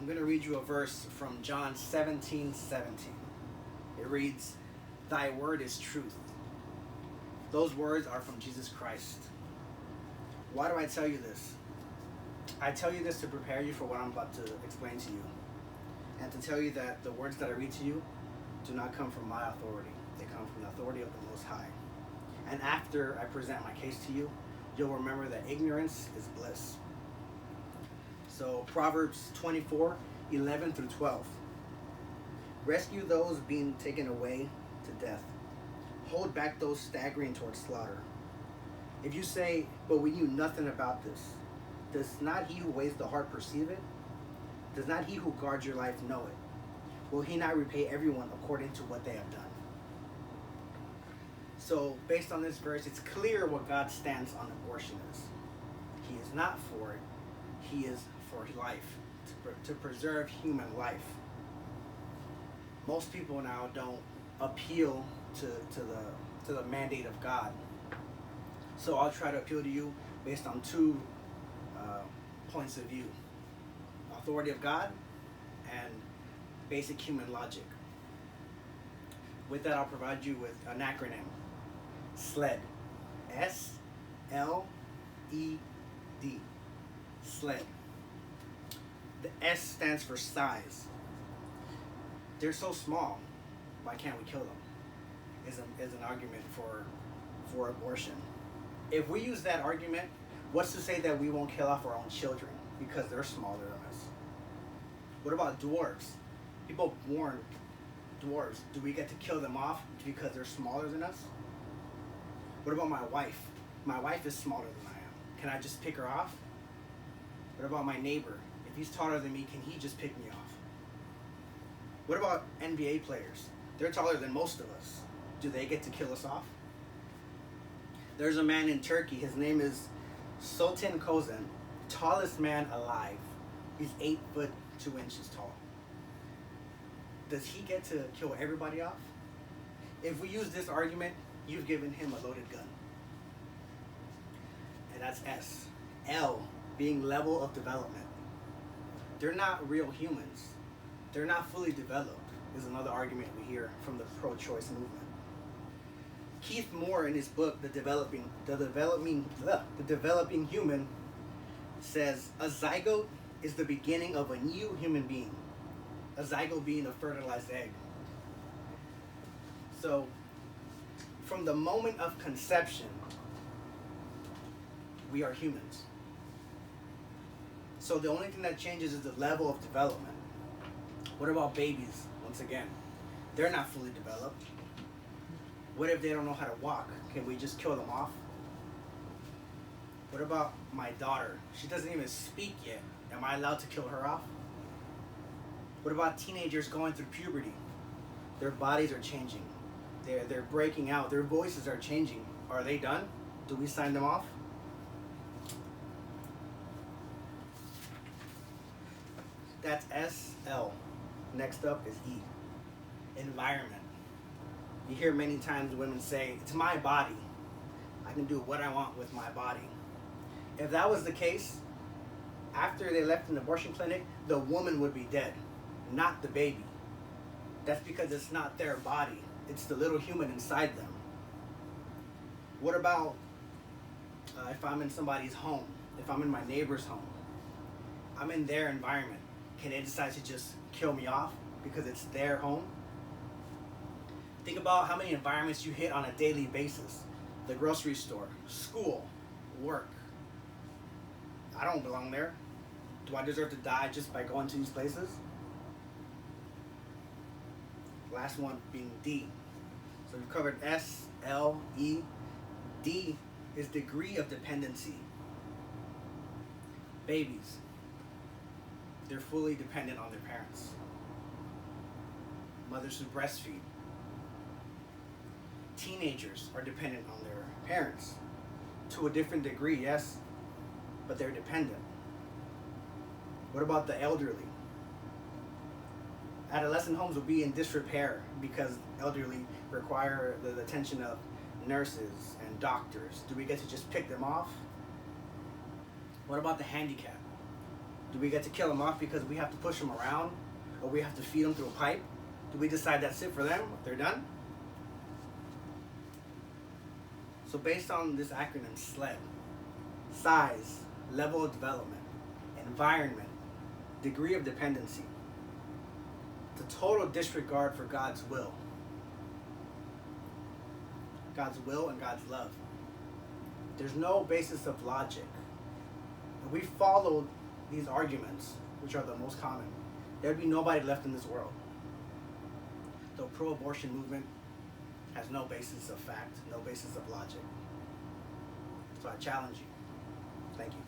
I'm going to read you a verse from John 17:17. It reads, "Thy word is truth." Those words are from Jesus Christ. Why do I tell you this? I tell you this to prepare you for what I'm about to explain to you, and to tell you that the words that I read to you do not come from my authority. They come from the authority of the Most High. And after I present my case to you, you'll remember that ignorance is bliss. So Proverbs 24:11 through 12. Rescue those being taken away to death. Hold back those staggering towards slaughter. If you say, "But we knew nothing about this," does not he who weighs the heart perceive it? Does not he who guards your life know it? Will he not repay everyone according to what they have done? So, based on this verse, it's clear what God's stance on abortion is. He is not for it. He is for life, to preserve human life. Most people now don't appeal to the mandate of God. So I'll try to appeal to you based on two points of view: authority of God and basic human logic. With that, I'll provide you with an acronym: SLED. S-L-E-D. SLED. The S stands for size. They're so small, why can't we kill them? Is an argument for abortion. If we use that argument, what's to say that we won't kill off our own children because they're smaller than us? What about dwarves? People born dwarves, do we get to kill them off because they're smaller than us? What about my wife? My wife is smaller than I am. Can I just pick her off? What about my neighbor? If he's taller than me, can he just pick me off? What about NBA players? They're taller than most of us. Do they get to kill us off? There's a man in Turkey. His name is Sultan Kozan, tallest man alive. He's 8'2" tall. Does he get to kill everybody off? If we use this argument, you've given him a loaded gun. And that's S. L, being level of development. They're not real humans. They're not fully developed, is another argument we hear from the pro-choice movement. Keith Moore, in his book, The Developing Human, says, a zygote is the beginning of a new human being. A zygote being a fertilized egg. So, from the moment of conception, we are humans. So the only thing that changes is the level of development. What about babies? Once again, they're not fully developed. What if they don't know how to walk? Can we just kill them off? What about my daughter? She doesn't even speak yet. Am I allowed to kill her off? What about teenagers going through puberty? Their bodies are changing. They're breaking out. Their voices are changing. Are they done? Do we sign them off? That's SL. Next up is E. Environment. You hear many times women say, it's my body. I can do what I want with my body. If that was the case, after they left an abortion clinic, the woman would be dead, not the baby. That's because it's not their body. It's the little human inside them. What about if I'm in somebody's home? If I'm in my neighbor's home? I'm in their environment. Can they decide to just kill me off because it's their home? Think about how many environments you hit on a daily basis. The grocery store, school, work. I don't belong there. Do I deserve to die just by going to these places? Last one being D. So we've covered S, L, E. D is degree of dependency. Babies. They're fully dependent on their parents. Mothers who breastfeed. Teenagers are dependent on their parents. To a different degree, yes, but they're dependent. What about the elderly? Adolescent homes will be in disrepair because elderly require the attention of nurses and doctors. Do we get to just pick them off? What about the handicapped? Do we get to kill them off because we have to push them around, or we have to feed them through a pipe? Do we decide that's it for them? They're done? So based on this acronym SLED, size, level of development, environment, degree of dependency, the total disregard for God's will and God's love. There's no basis of logic. If we followed these arguments, which are the most common, there'd be nobody left in this world. The pro-abortion movement has no basis of fact, no basis of logic. So I challenge you. Thank you.